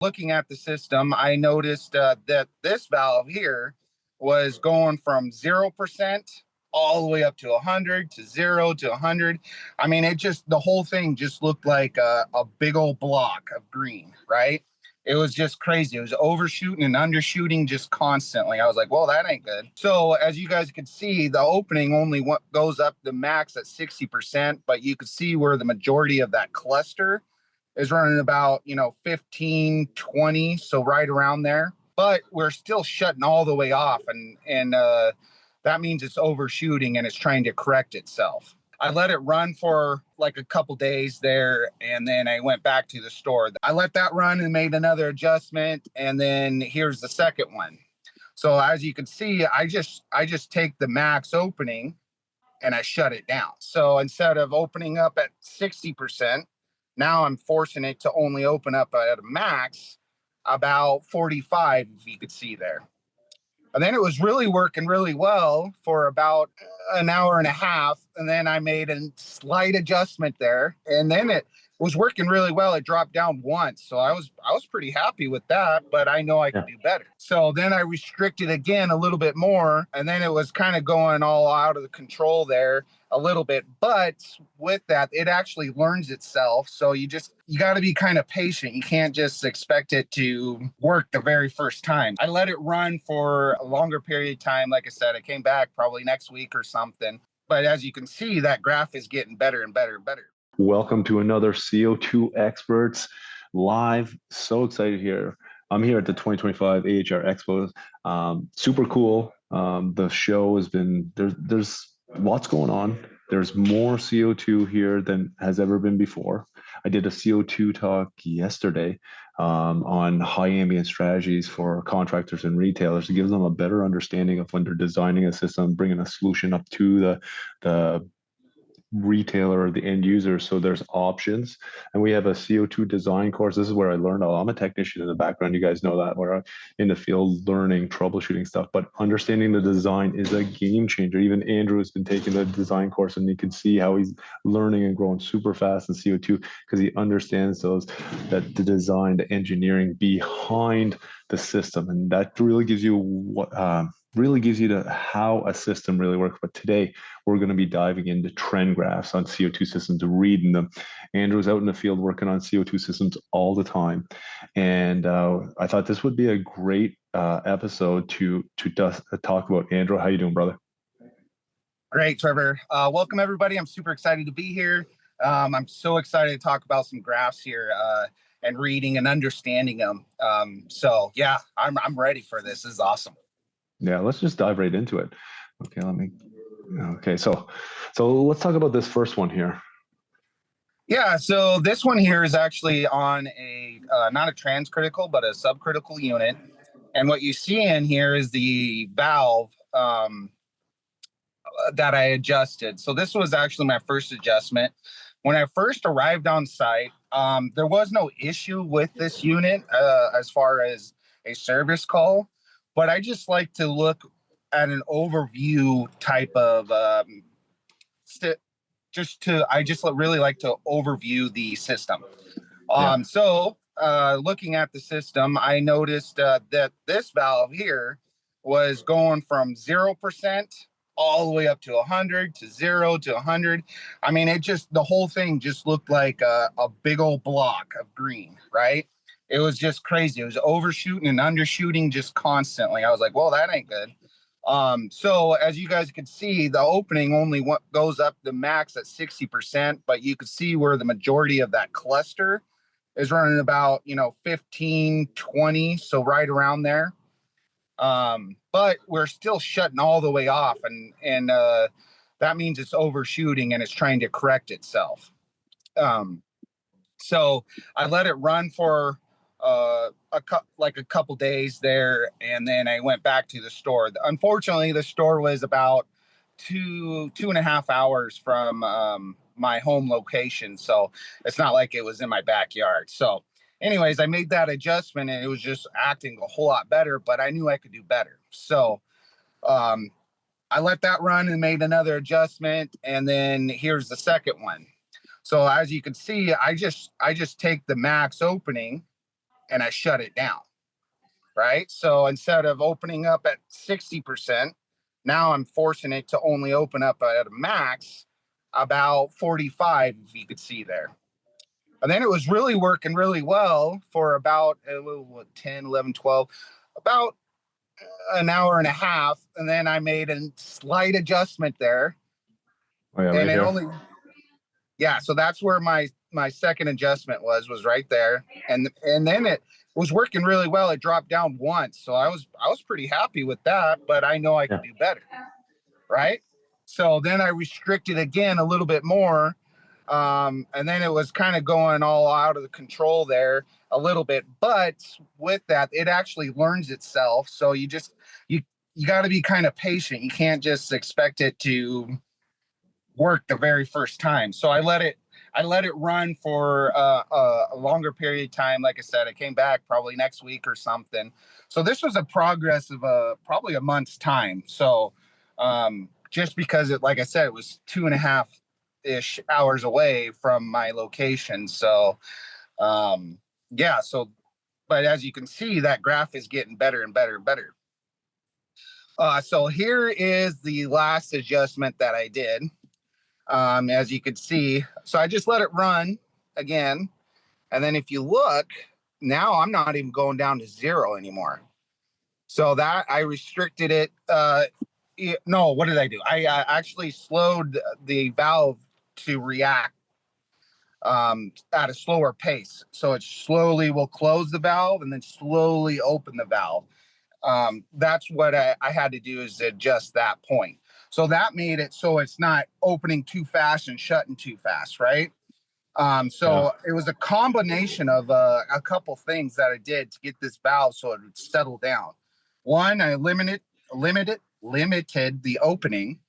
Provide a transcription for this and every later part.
Looking at the system, I noticed that this valve here was going from 0% all the way up to 100 to 0 to 100. I mean, the whole thing just looked like a big old block of green, right? It was just crazy. It was overshooting and undershooting just constantly. I was like, well, that ain't good. So as you guys can see, the opening only goes up the max at 60%, but you could see where the majority of that cluster is running about, 15, 20. So right around there, but we're still shutting all the way off. And that means it's overshooting and it's trying to correct itself. I let it run for like a couple days there, and then I went back to the store. I let that run and made another adjustment, and then here's the second one. So as you can see, I just take the max opening and I shut it down. So instead of opening up at 60%, now I'm forcing it to only open up at a max about 45, if you could see there. And then it was really working really well for about an hour and a half. And then I made a slight adjustment there. And then it was working really well. It dropped down once. So I was pretty happy with that, but I know I could do better. So then I restricted again a little bit more. And then it was kind of going all out of the control there a little bit. But with that, it actually learns itself. So you got to be kind of patient. You can't just expect it to work the very first time. I let it run for a longer period of time. Like I said, I came back probably next week or something. But as you can see, that graph is getting better and better and better. Welcome to another CO2 Experts live. So excited here. I'm here at the 2025 AHR Expo. Super cool. The show has been, there's lots going on. There's more CO2 here than has ever been before. I did a CO2 talk yesterday on high ambient strategies for contractors and retailers. It gives them a better understanding of when they're designing a system, bringing a solution up to the retailer or the end user, so there's options. And we have a CO2 design course. This is where I learned. I'm a technician in the background, you guys know that, where I'm in the field learning troubleshooting stuff, but understanding the design is a game changer. Even Andrew has been taking the design course, and you can see how he's learning and growing super fast in CO2 because he understands the design, the engineering behind the system, and that really gives you how a system really works. But today we're going to be diving into trend graphs on CO2 systems, reading them. Andrew's out in the field working on CO2 systems all the time, and I thought this would be a great episode to talk about. Andrew, how you doing, brother? Great, Trevor. Welcome everybody. I'm super excited to be here. I'm so excited to talk about some graphs here and reading and understanding them. So yeah, I'm ready for this. This is awesome. Yeah, let's just dive right into it. Okay, so let's talk about this first one here. Yeah, so this one here is actually on a not a transcritical, but a subcritical unit. And what you see in here is the valve that I adjusted. So this was actually my first adjustment. When I first arrived on site, there was no issue with this unit as far as a service call, but I just like to look at an overview type of I just really like to overview the system. So looking at the system, I noticed that this valve here was going from 0% all the way up to 100 to 0 to 100. I mean, the whole thing just looked like a big old block of green, right? It was just crazy. It was overshooting and undershooting just constantly. I was like, well, that ain't good. So as you guys can see, the opening only goes up the max at 60%, but you can see where the majority of that cluster is running about, 15, 20. So right around there. But we're still shutting all the way off, and that means it's overshooting and it's trying to correct itself. So I let it run for a couple days there, and then I went back to the store. Unfortunately, the store was about 2.5 hours from my home location, so it's not like it was in my backyard. So anyways, I made that adjustment and it was just acting a whole lot better, but I knew I could do better. So I let that run and made another adjustment, and then here's the second one. So as you can see, I just take the max opening and I shut it down. Right. So instead of opening up at 60%, now I'm forcing it to only open up at a max about 45, if you could see there. And then it was really working really well for about 10, 11, 12, about an hour and a half. And then I made a slight adjustment there. Oh yeah, And right it here. only, yeah, so that's where my second adjustment was right there. And then it was working really well. It dropped down once. So I was pretty happy with that, but I know I Yeah. could do better. Right. So then I restricted again a little bit more. And then it was kind of going all out of the control there a little bit. But with that, it actually learns itself. So you got to be kind of patient. You can't just expect it to work the very first time. So I let it run for a longer period of time. Like I said, I came back probably next week or something. So this was a progress of probably a month's time. So just because it, like I said, it was 2.5-ish hours away from my location. So yeah. So, but as you can see, that graph is getting better and better and better. So here is the last adjustment that I did. As you could see. So I just let it run again. And then if you look, now I'm not even going down to 0 anymore. So that I restricted it. No, what did I do? I actually slowed the valve to react at a slower pace. So it slowly will close the valve and then slowly open the valve. That's what I had to do, is adjust that point. So that made it so it's not opening too fast and shutting too fast, right? Yeah. So it was a combination of a couple things that I did to get this valve so it would settle down. One, I limited the opening.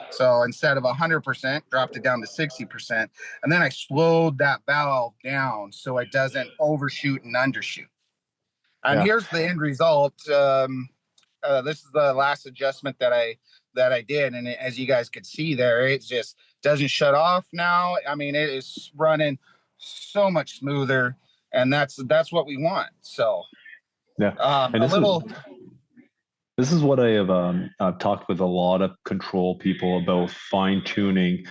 So instead of 100%, dropped it down to 60%. And then I slowed that valve down so it doesn't overshoot and undershoot. And Yeah. here's the end result. This is the last adjustment that I did, and as you guys could see there, it just doesn't shut off now. I mean, it is running so much smoother, and that's what we want. So Yeah. And a little, this is what I have I've talked with a lot of control people about fine tuning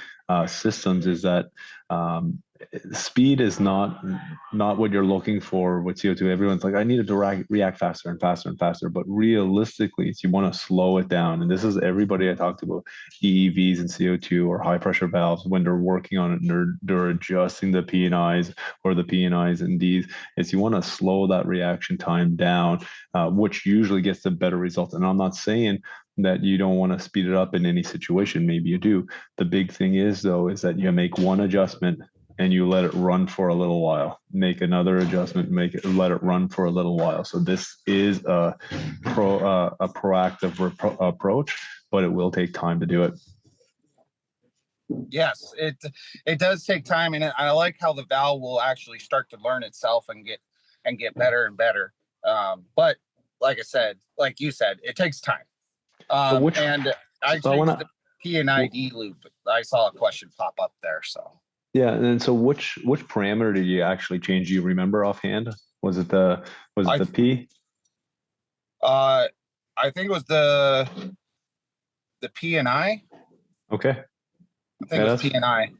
systems. Is that um, speed is not what you're looking for with CO2. Everyone's like, I need it to react faster and faster and faster. But realistically, you want to slow it down. And this is everybody I talk to about EEVs and CO2 or high pressure valves when they're working on it and they're adjusting the P&Is or the P&Is and Ds. Is you want to slow that reaction time down, which usually gets the better result. And I'm not saying that you don't want to speed it up in any situation. Maybe you do. The big thing is, though, is that you make one adjustment and you let it run for a little while. Make another adjustment, let it run for a little while. So this is a proactive approach, but it will take time to do it. yes, it does take time, and I like how the valve will actually start to learn itself and get better and better. But like I said, like you said, it takes time. So which And I so I want changed to the P and ID loop. I saw a question pop up there, so. Yeah, and so which parameter did you actually change? Do you remember offhand? Was it I the P? uh I think it was the P and Okay. I think it Yeah, was that's P and I.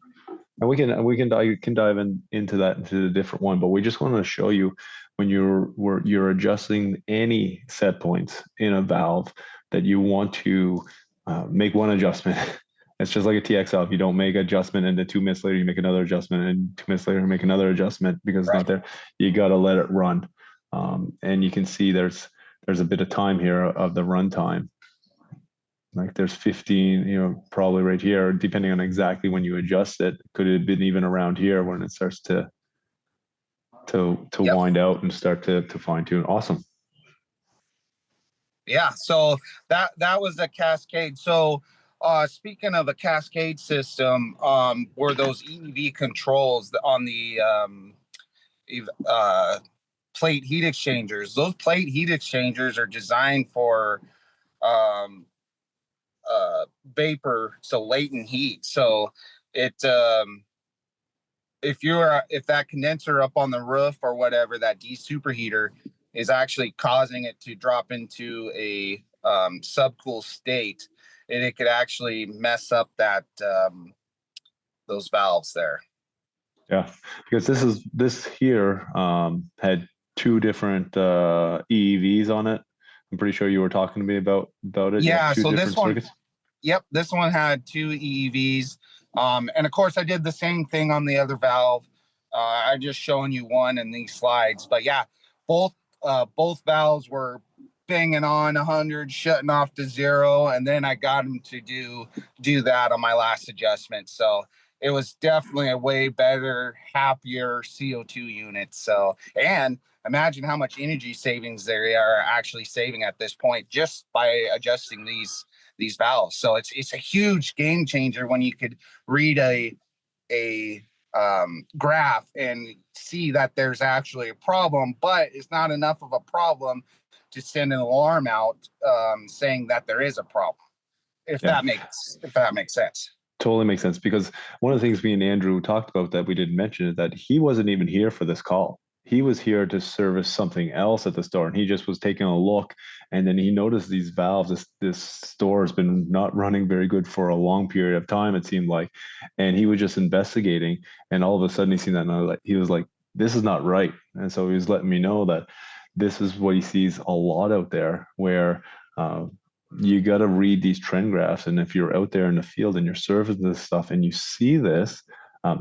and we can dive into that into the different one, but we just want to show you when you're adjusting any set points in a valve that you want to make one adjustment. It's just like a TX valve. You don't make adjustment and then 2 minutes later you make another adjustment and 2 minutes later you make another adjustment because it's Right. not there. You got to let it run, and you can see there's a bit of time here of the run time. Like there's 15, probably right here, depending on exactly when you adjust it. Could have been even around here when it starts to Yep. wind out and start to fine tune. Awesome. Yeah. So that was a cascade. So speaking of a cascade system, were those EV controls on the uh plate heat exchangers. Those plate heat exchangers are designed for um vapor, so latent heat. So it if that condenser up on the roof or whatever, that desuperheater is actually causing it to drop into a subcool state, and it could actually mess up that those valves there. Yeah, because this here had two different EEVs on it. I'm pretty sure you were talking to me about it. Yeah, Two so different circuits. Yep, this one had two EEVs. And of course, I did the same thing on the other valve. I'm just showing you one in these slides. But yeah, both valves were banging on 100, shutting off to 0, and then I got them to do that on my last adjustment. So it was definitely a way better, happier CO2 unit. So, and imagine how much energy savings they are actually saving at this point just by adjusting these valves. So it's a huge game changer when you could read a graph and see that there's actually a problem, but it's not enough of a problem to send an alarm out saying that there is a problem. If that makes sense. Totally makes sense, because one of the things me and Andrew talked about that we didn't mention is that he wasn't even here for this call. He was here to service something else at the store, and he just was taking a look, and then he noticed these valves. This store has been not running very good for a long period of time, it seemed like, and he was just investigating, and all of a sudden he seen that, and he was like, "This is not right." And so he was letting me know that this is what he sees a lot out there, where you got to read these trend graphs. And if you're out there in the field and you're servicing this stuff and you see this,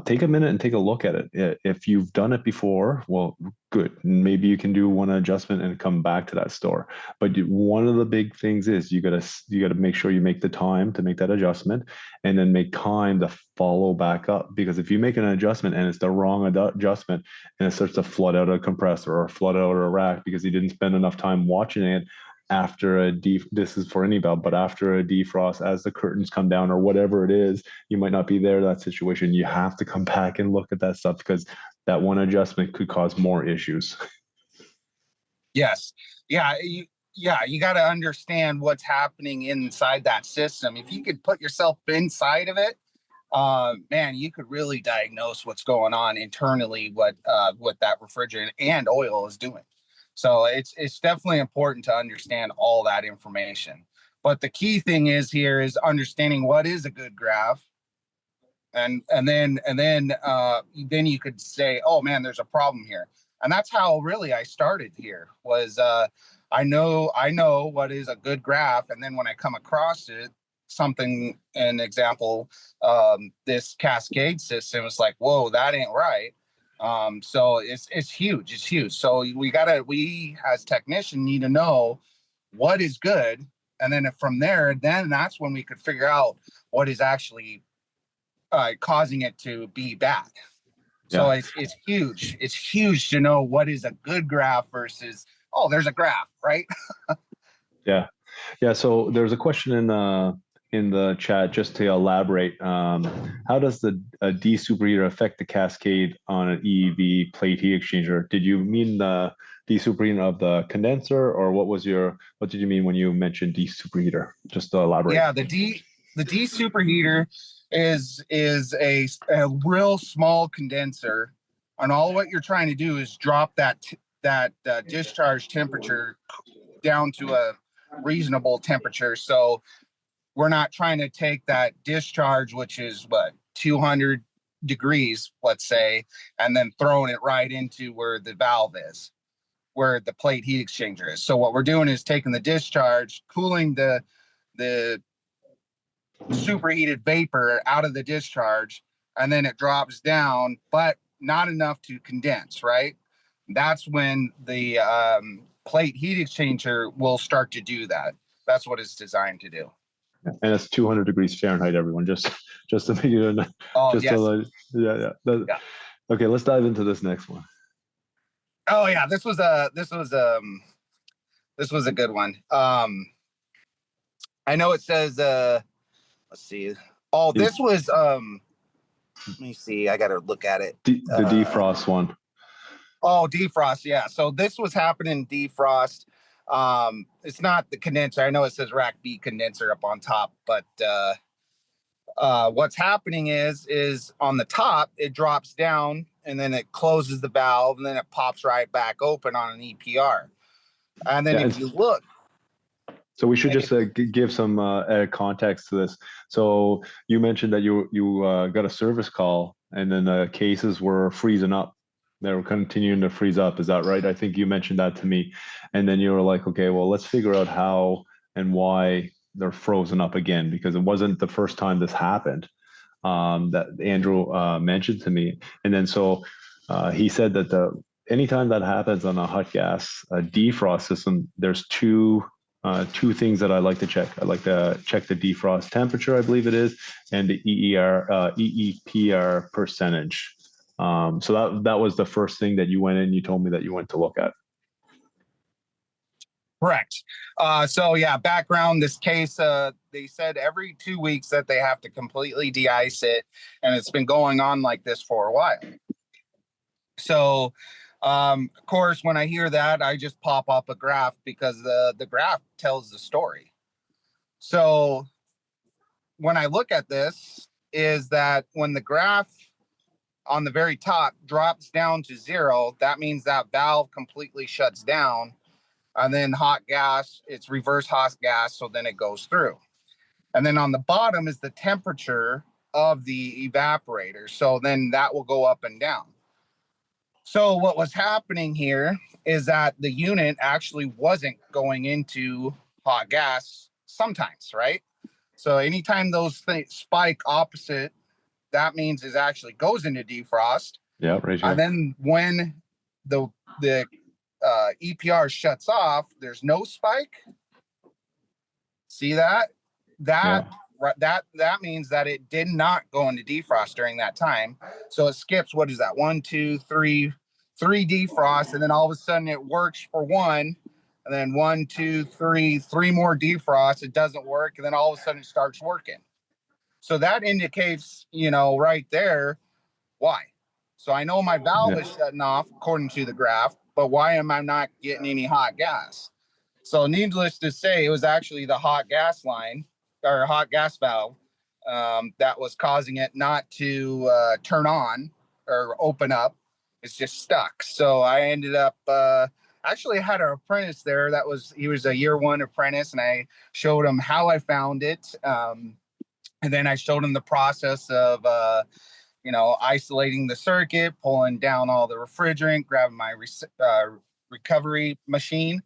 take a minute and take a look at it. If you've done it before, well, good. Maybe you can do one adjustment and come back to that store. But one of the big things is you gotta make sure you make the time to make that adjustment, and then make time to follow back up. Because if you make an adjustment and it's the wrong adjustment, and it starts to flood out a compressor or flood out a rack because you didn't spend enough time watching it, after this is for any valve, but after a defrost, as the curtains come down or whatever it is, you might not be there in that situation. You have to come back and look at that stuff, because that one adjustment could cause more issues. Yes. Yeah. You got to understand what's happening inside that system. If you could put yourself inside of it, man, you could really diagnose what's going on internally, what that refrigerant and oil is doing. So it's definitely important to understand all that information. But the key thing is understanding what is a good graph, and then you could say, oh man, there's a problem here. And that's how really I started here. Was I know what is a good graph, and then when I come across it, something, an example, this cascade system, is like, whoa, that ain't right. So it's huge. It's huge. So we as technicians need to know what is good, and then from there, then that's when we could figure out what is actually causing it to be bad. So Yeah. it's huge. It's huge to know what is a good graph versus, oh, there's a graph, right? Yeah. So there's a question in the chat, just to elaborate. How does the desuperheater affect the cascade on an EEV plate heat exchanger? Did you mean the desuperheating of the condenser, or what did you mean when you mentioned desuperheater? Just to elaborate. Yeah, the desuperheater is a real small condenser, and all what you're trying to do is drop that discharge temperature down to a reasonable temperature. So we're not trying to take that discharge, which is 200 degrees, let's say, and then throwing it right into where the valve is, where the plate heat exchanger is. So what we're doing is taking the discharge, cooling the superheated vapor out of the discharge, and then it drops down, but not enough to condense, right? That's when the plate heat exchanger will start to do that. That's what it's designed to do. And it's 200 degrees Fahrenheit, everyone, just to make it. Oh, just yes. Yeah. Okay, let's dive into this next one. Oh yeah, this was a good one. I know it says let's see. Oh, this was let me see. I got to look at it. The defrost one. Oh, defrost. Yeah. So this was happening defrost. It's not the condenser. I know it says rack B condenser up on top, but What's happening is on the top, it drops down and then it closes the valve and then it pops right back open on an EPR. And then Yeah, if you look, so we should just give some context to this. So you mentioned that you got a service call, and then the cases were freezing up. They were continuing to freeze up. Is that right? I think you mentioned that to me, and then you were like, okay, well, let's figure out how and why they're frozen up again, because it wasn't the first time this happened, that Andrew mentioned to me. And then so he said that anytime that happens on a hot gas defrost system, there's two things that I like to check. I like to check the defrost temperature, I believe it is, and the EEPR percentage. So that was the first thing that you went in. You told me that you went to look at. correct. So yeah, background, this case, they said every 2 weeks that they have to completely de-ice it, and it's been going on like this for a while. So of course, when I hear that, I just pop up a graph because the graph tells the story. So when I look at this, is that when the graph on the very top drops down to 0, that means that valve completely shuts down. And then hot gas, it's reverse hot gas, so then it goes through. And then on the bottom is the temperature of the evaporator. So then that will go up and down. So what was happening here is that the unit actually wasn't going into hot gas sometimes, right? So anytime those things spike opposite, that means it actually goes into defrost. Yeah, right here. And then when the EPR shuts off, there's no spike. See that? That that means that it did not go into defrost during that time. So it skips, what is that? 1, 2, 3, 3 defrost, and then all of a sudden it works for one, and then 1, 2, 3, 3 more defrost. It doesn't work, and then all of a sudden it starts working. So that indicates, right there, why. So I know my valve is shutting off according to the graph, but why am I not getting any hot gas? So needless to say, it was actually the hot gas line or hot gas valve that was causing it not to turn on or open up. It's just stuck. So I ended up actually had an apprentice there he was a year 1 apprentice, and I showed him how I found it. And then I showed him the process of isolating the circuit, pulling down all the refrigerant, grabbing my recovery machine.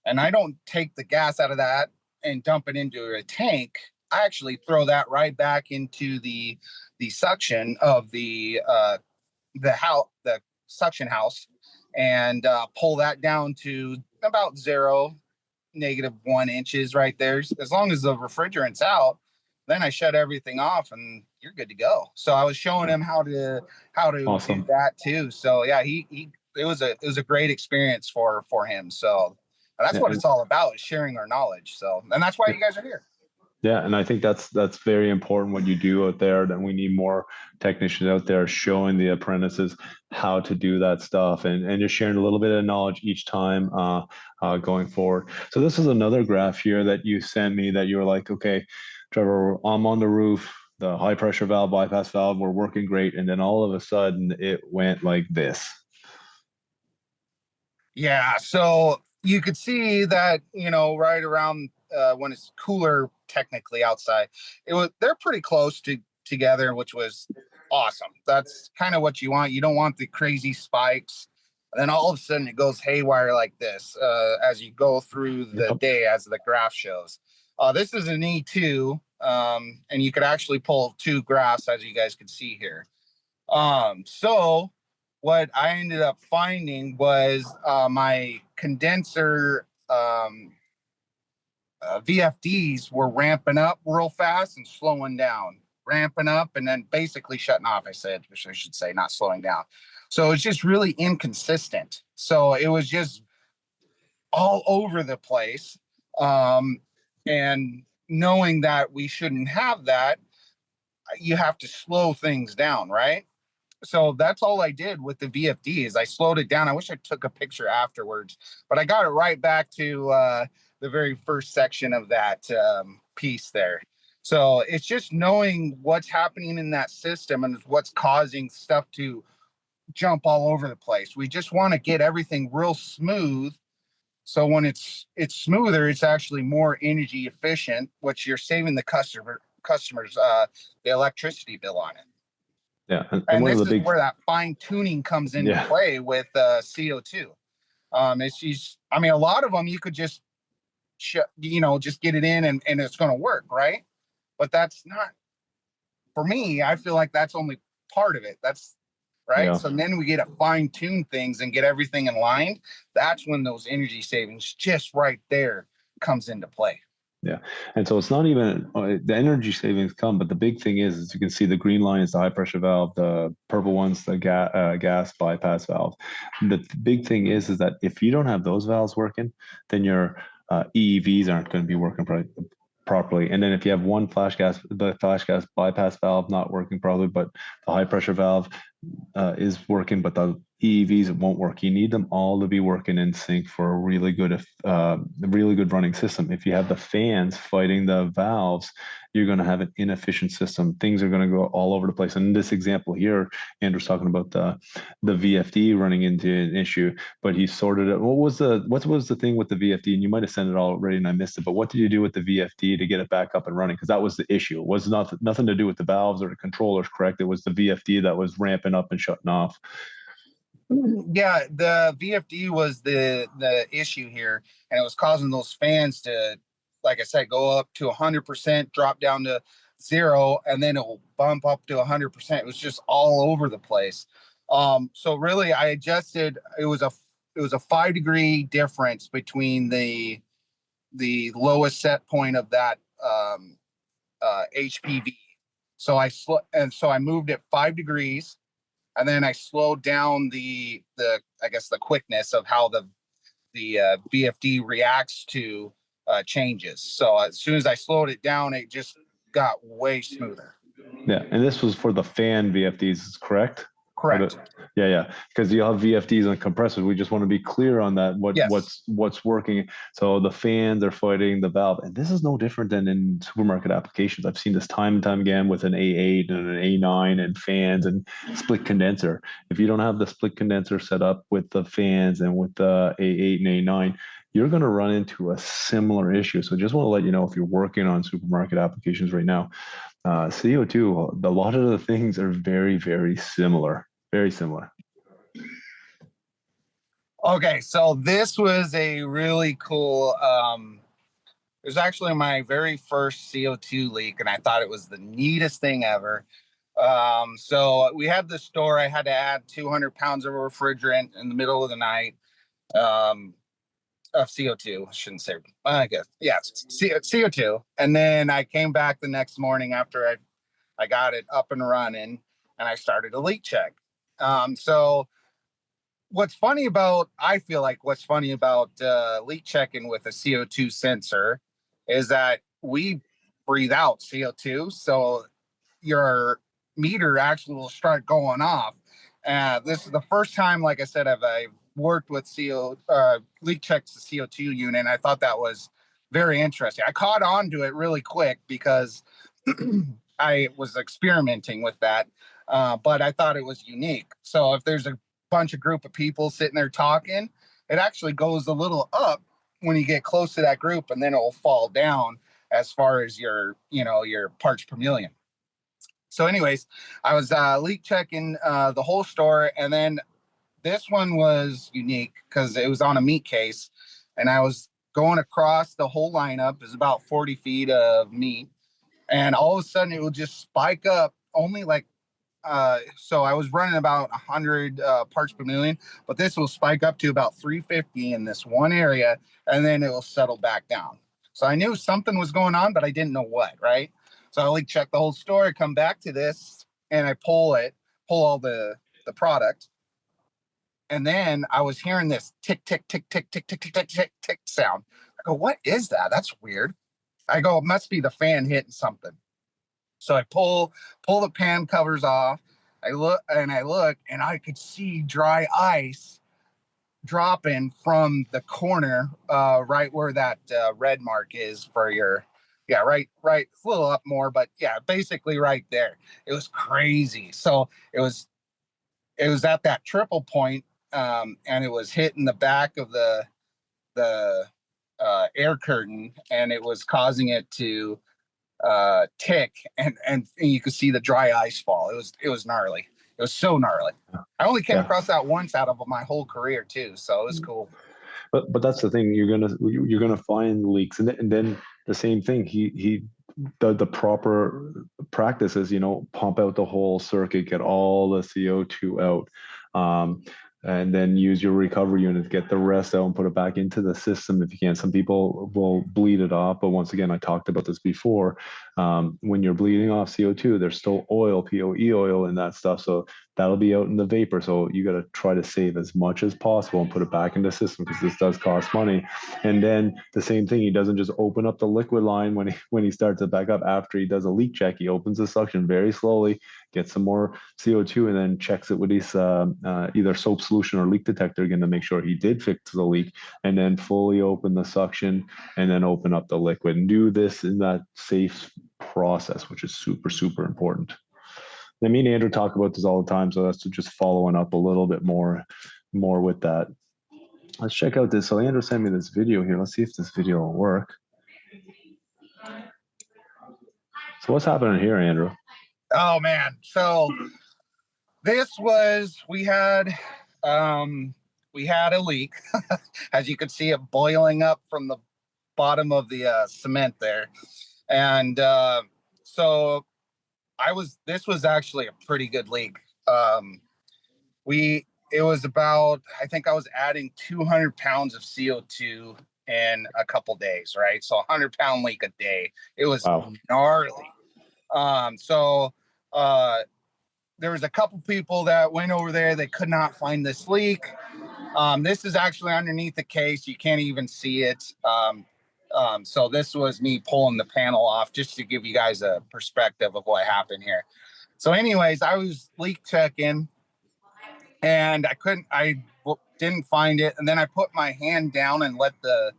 And I don't take the gas out of that and dump it into a tank. I actually throw that right back into the suction of the suction house, and pull that down to about 0, -1 inches right there. As long as the refrigerant's out, then I shut everything off and you're good to go. So I was showing him how to Awesome. do that too. So yeah, it was a great experience for him. So that's what it's all about, is sharing our knowledge. So, and that's why you guys are here. Yeah, and I think that's very important what you do out there. That we need more technicians out there showing the apprentices how to do that stuff, and just sharing a little bit of knowledge each time going forward. So this is another graph here that you sent me that you were like, okay, Trevor, I'm on the roof. The high pressure valve, bypass valve, were working great, and then all of a sudden it went like this. Yeah, so you could see that, right around when it's cooler technically outside, they're pretty close together, which was awesome. That's kind of what you want. You don't want the crazy spikes. And then all of a sudden it goes haywire like this as you go through the day, as the graph shows. This is an E2, and you could actually pull 2 graphs, as you guys can see here. So what I ended up finding was my condenser VFDs were ramping up real fast and slowing down, ramping up and then basically shutting off. I should say, not slowing down. So it's just really inconsistent. So it was just all over the place. And knowing that we shouldn't have that, you have to slow things down, right? So that's all I did with the VFD, is I slowed it down. I wish I took a picture afterwards, but I got it right back to the very first section of that piece there. So it's just knowing what's happening in that system and what's causing stuff to jump all over the place. We just want to get everything real smooth. So when it's smoother, it's actually more energy efficient, which you're saving the customers the electricity bill on it. Yeah, and And one of this the is big where that fine tuning comes into yeah play with CO2. It's just, I mean, a lot of them you could just just get it in and it's going to work, right? But that's not, for me. I feel like that's only part of it. That's right. yeah So then we get to fine tune things and get everything in line. That's when those energy savings just right there comes into play. Yeah. And so it's not even the energy savings come, but the big thing is you can see the green line is the high pressure valve, the purple one's the gas bypass valve. The big thing is that if you don't have those valves working, then your EEVs aren't going to be working properly. And then if you have the flash gas bypass valve not working properly, but the high pressure valve is working, but the EEVs won't work. You need them all to be working in sync for a really good running system. If you have the fans fighting the valves, you're going to have an inefficient system. Things are going to go all over the place. And in this example here, Andrew's talking about the VFD running into an issue, but he sorted it. What was the thing with the VFD? And you might have sent it already, and I missed it. But what did you do with the VFD to get it back up and running? Because that was the issue. It was nothing to do with the valves or the controllers, correct? It was the VFD that was ramping up and shutting off. Yeah, the VFD was the issue here, and it was causing those fans to, like I said, go up to 100%, drop down to 0, and then it will bump up to 100%. It was just all over the place. So really, I adjusted. It was a 5-degree difference between the lowest set point of that HPV. So I moved it 5 degrees, and then I slowed down the I guess the quickness of how the VFD reacts to changes. So as soon as I slowed it down, it just got way smoother. Yeah, and this was for the fan VFDs, correct? Correct. Yeah, because you have VFDs and compressors. We just want to be clear on that. Yes. What's working? So the fans are fighting the valve, and this is no different than in supermarket applications. I've seen this time and time again with an A8 and an A9 and fans and split condenser. If you don't have the split condenser set up with the fans and with the A8 and A9, you're going to run into a similar issue. So just want to let you know if you're working on supermarket applications right now, CO2, a lot of the things are very, very similar. Very similar. Okay, so this was a really cool. It was actually my very first CO2 leak, and I thought it was the neatest thing ever. So we had this store. I had to add 200 pounds of refrigerant in the middle of the night. Of CO2. I shouldn't say, I guess, yeah, CO2. And then I came back the next morning after I got it up and running, and I started a leak check. So I feel like what's funny about leak checking with a CO2 sensor is that we breathe out CO2. So your meter actually will start going off. This is the first time, like I said, I've worked with leak checks the CO2 unit. And I thought that was very interesting. I caught on to it really quick because I was experimenting with that, but I thought it was unique. So if there's a group of people sitting there talking, it actually goes a little up when you get close to that group, and then it will fall down as far as your parts per million. So anyways, I was leak checking the whole store, and then this one was unique because it was on a meat case, and I was going across the whole lineup. It was about 40 feet of meat, and all of a sudden it would just spike up only like so I was running about 100 parts per million, but this will spike up to about 350 in this one area, and then it will settle back down. So I knew something was going on, but I didn't know what, right? So I like check the whole store, come back to this, and I pull all the product, and then I was hearing this tick, tick, tick, tick, tick, tick, tick, tick, tick, tick sound. I go, what is that? That's weird. I go, it must be the fan hitting something. So I pull the pan covers off. I look, and I could see dry ice dropping from the corner, right where that red mark is for your Yeah, right. It's a little up more, but yeah, basically right there. It was crazy. So it was at that triple point, and it was hitting the back of the air curtain, and it was causing it to tick, and you could see the dry ice fall. It was gnarly. It was so gnarly. I only came Yeah. across that once out of my whole career too, so it was cool. But that's the thing. You're gonna find leaks, and then the same thing. He the proper practices. You know, pump out the whole circuit, get all the CO2 out, and then use your recovery unit, get the rest out, and put it back into the system if you can. Some people will bleed it off, but once again, I talked about this before. When you're bleeding off CO2, there's still oil, POE oil, and that stuff. So that'll be out in the vapor. So you got to try to save as much as possible and put it back in the system because this does cost money. And then the same thing, he doesn't just open up the liquid line when he starts it back up after he does a leak check. He opens the suction very slowly, gets some more CO2, and then checks it with his either soap solution or leak detector again to make sure he did fix the leak, and then fully open the suction and then open up the liquid and do this in that safe process, which is super, super important. I mean, Andrew talk about this all the time, so that's just following up a little bit more with that. Let's check out this. So Andrew sent me this video here. Let's see if this video will work. So what's happening here, Andrew? Oh man, so this was we had a leak, as you could see it boiling up from the bottom of the cement there, and so this was actually a pretty good leak. It was about, I think I was adding 200 pounds of CO2 in a couple days, right? So 100-pound leak a day. It was Wow. gnarly. So there was a couple people that went over there. They could not find this leak. This is actually underneath the case. You can't even see it. So this was me pulling the panel off just to give you guys a perspective of what happened here. So anyways, I was leak checking and I didn't find it. And then I put my hand down and let the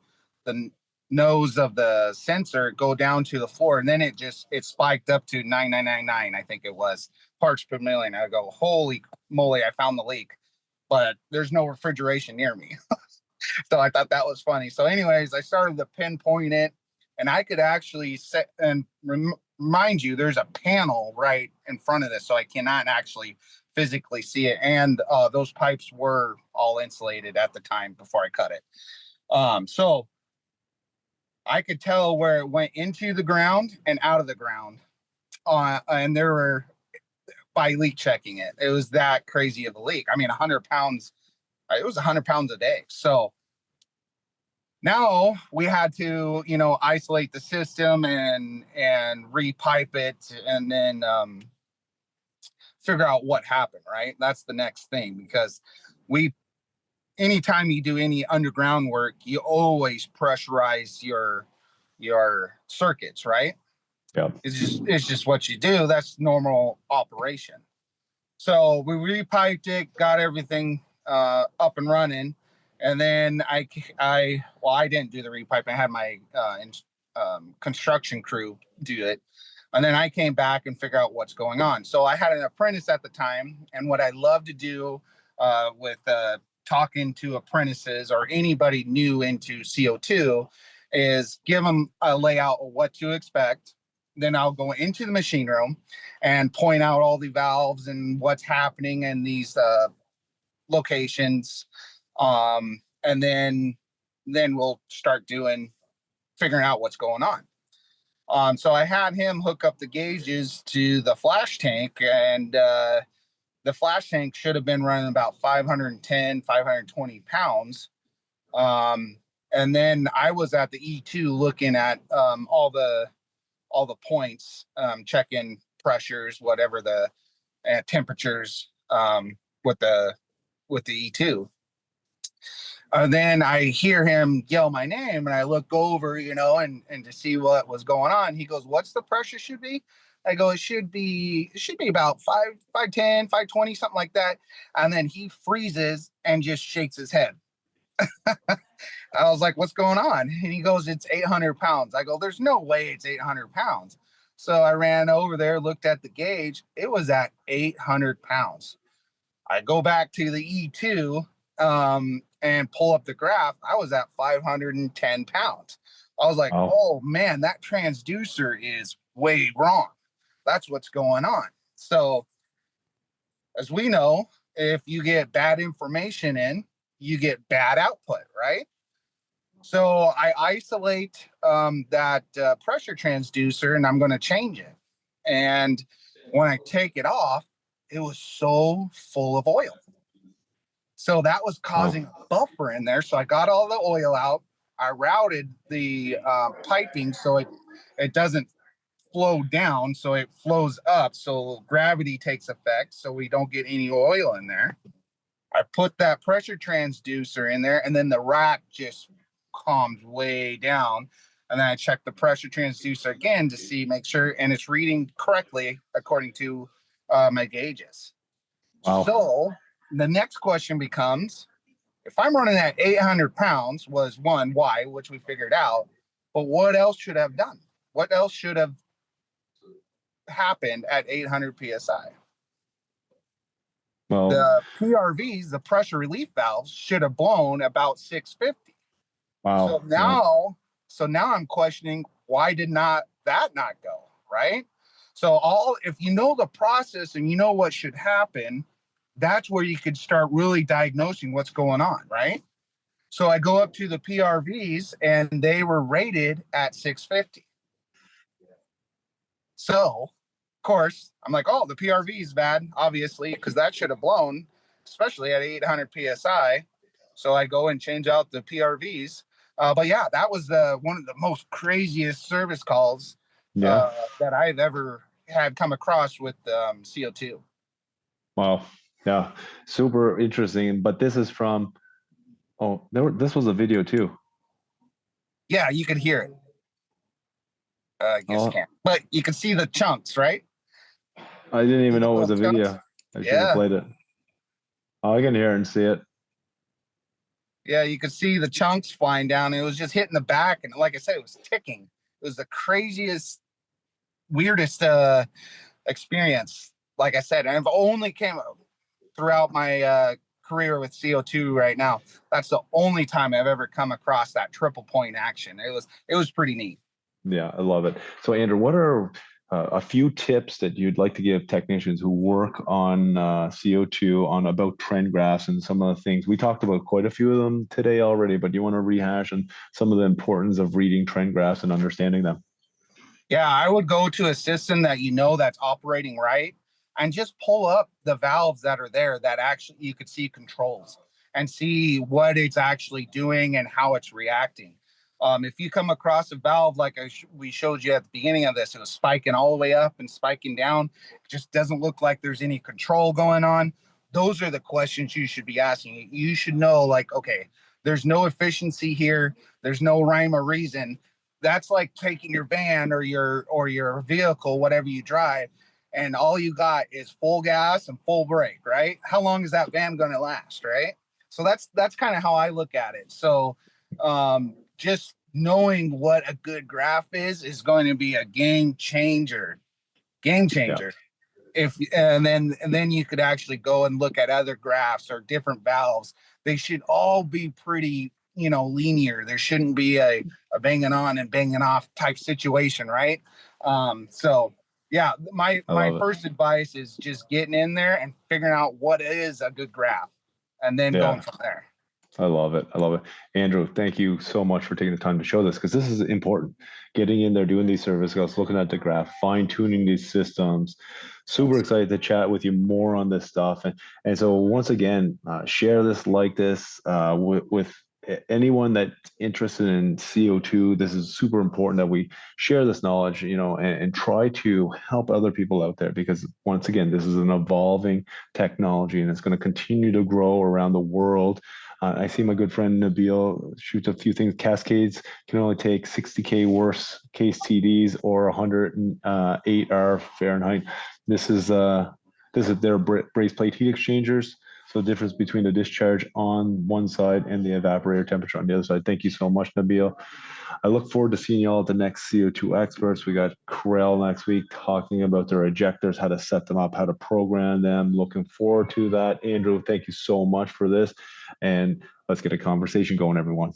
nose of the sensor go down to the floor. And then it spiked up to 9999, I think it was, parts per million. I go, holy moly, I found the leak, but there's no refrigeration near me. So I thought that was funny. So anyways, I started to pinpoint it, and I could actually set and remind you, there's a panel right in front of this, so I cannot actually physically see it. And those pipes were all insulated at the time before I cut it. So I could tell where it went into the ground and out of the ground. And there were, by leak checking it, it was that crazy of a leak. I mean, 100 pounds, it was 100 pounds a day. So now we had to, isolate the system and repipe it, and then figure out what happened, right? That's the next thing, because anytime you do any underground work, you always pressurize your circuits, right? Yeah. It's just what you do. That's normal operation. So we repiped it, got everything up and running, and then I didn't do the repiping. I had my construction crew do it, and then I came back and figure out what's going on. So I had an apprentice at the time, and what I love to do with talking to apprentices or anybody new into CO2 is give them a layout of what to expect. Then I'll go into the machine room and point out all the valves and what's happening in these locations. And then we'll start figuring out what's going on. So I had him hook up the gauges to the flash tank, and the flash tank should have been running about 510, 520 pounds. And then I was at the E2 looking at all the points, checking pressures, whatever the temperatures, with the E2. Then I hear him yell my name, and I look over, and to see what was going on. He goes, "What's the pressure should be?" I go, it should be about 510, 520, something like that. And then he freezes and just shakes his head. I was like, what's going on? And he goes, it's 800 pounds. I go, there's no way it's 800 pounds. So I ran over there, looked at the gauge. It was at 800 pounds. I go back to the E2 and pull up the graph. I was at 510 pounds. I was like, Wow. oh man, that transducer is way wrong. That's what's going on. So, as we know, if you get bad information in, you get bad output, right? So I isolate that pressure transducer and I'm going to change it. And when I take it off, it was so full of oil. So that was Wow. causing a buffer in there. So I got all the oil out. I routed the piping so it doesn't flow down, so it flows up. So gravity takes effect, so we don't get any oil in there. I put that pressure transducer in there, and then the rack just calms way down. And then I check the pressure transducer again to see, make sure, and it's reading correctly according to my gauges. Wow. So the next question becomes, if I'm running at 800 pounds, was one, why, which we figured out, but what else should I have done? What else should have happened at 800 psi? Well, The PRVs, the pressure relief valves, should have blown about 650. So wow. Yeah. now, so now I'm questioning, why did not that not go, right? So all, if you know the process and you know what should happen, that's where you could start really diagnosing what's going on, right? So I go up to the PRVs and they were rated at 650. So, of course, I'm like, oh, the PRV is bad, obviously, because that should have blown, especially at 800 psi. So I go and change out the PRVs. But yeah, that was one of the most craziest service calls Yeah. that I've ever had come across with CO2. Wow. Yeah. Super interesting. But this is from, this was a video too. Yeah, you could hear it. I guess you Oh, can't, but you can see the chunks, right? I didn't See even the know it was little a chunks. video. I should have Yeah, played it. Oh, I can hear and see it. yeah, you could see the chunks flying down. It was just hitting the back, and like I said, it was ticking. It was the craziest, weirdest experience. Like I said, and I've only came throughout my career with CO2 right now. That's the only time I've ever come across that triple point action. It was pretty neat. Yeah, I love it. So, Andrew, what are a few tips that you'd like to give technicians who work on CO2 on about trend graphs and some of the things? We talked about quite a few of them today already, but do you want to rehash on some of the importance of reading trend graphs and understanding them? Yeah, I would go to a system that you know that's operating right and just pull up the valves that are there that actually you could see controls and see what it's actually doing and how it's reacting. If you come across a valve like we showed you at the beginning of this, it was spiking all the way up and spiking down. It just doesn't look like there's any control going on. Those are the questions you should be asking. You should know, like, okay, there's no efficiency here. There's no rhyme or reason. That's like taking your van or your vehicle, whatever you drive, and all you got is full gas and full brake, right? How long is that van going to last, right? So that's kind of how I look at it. So just knowing what a good graph is going to be a game changer. Game Yeah. changer. If and then you could actually go and look at other graphs or different valves. They should all be pretty, linear. There shouldn't be a banging on and banging off type situation, right? So yeah, my I my love it. first advice is just getting in there and figuring out what is a good graph and then going Yeah. from there. I love it. I love it. Andrew, thank you so much for taking the time to show this because this is important. Getting in there, doing these service calls, looking at the graph, fine tuning these systems. Super Yes. excited to chat with you more on this stuff. And so, once again, share this, like this with anyone that's interested in CO2. This is super important that we share this knowledge, and try to help other people out there because, once again, this is an evolving technology and it's going to continue to grow around the world. I see my good friend Nabil shoots a few things. Cascades can only take 60K worst case TDs or 108 R Fahrenheit. This is their braze plate heat exchangers. So the difference between the discharge on one side and the evaporator temperature on the other side. Thank you so much, Nabil. I look forward to seeing you all at the next CO2 experts. We got Krell next week talking about their ejectors, how to set them up, how to program them. Looking forward to that. Andrew, thank you so much for this. And let's get a conversation going, everyone.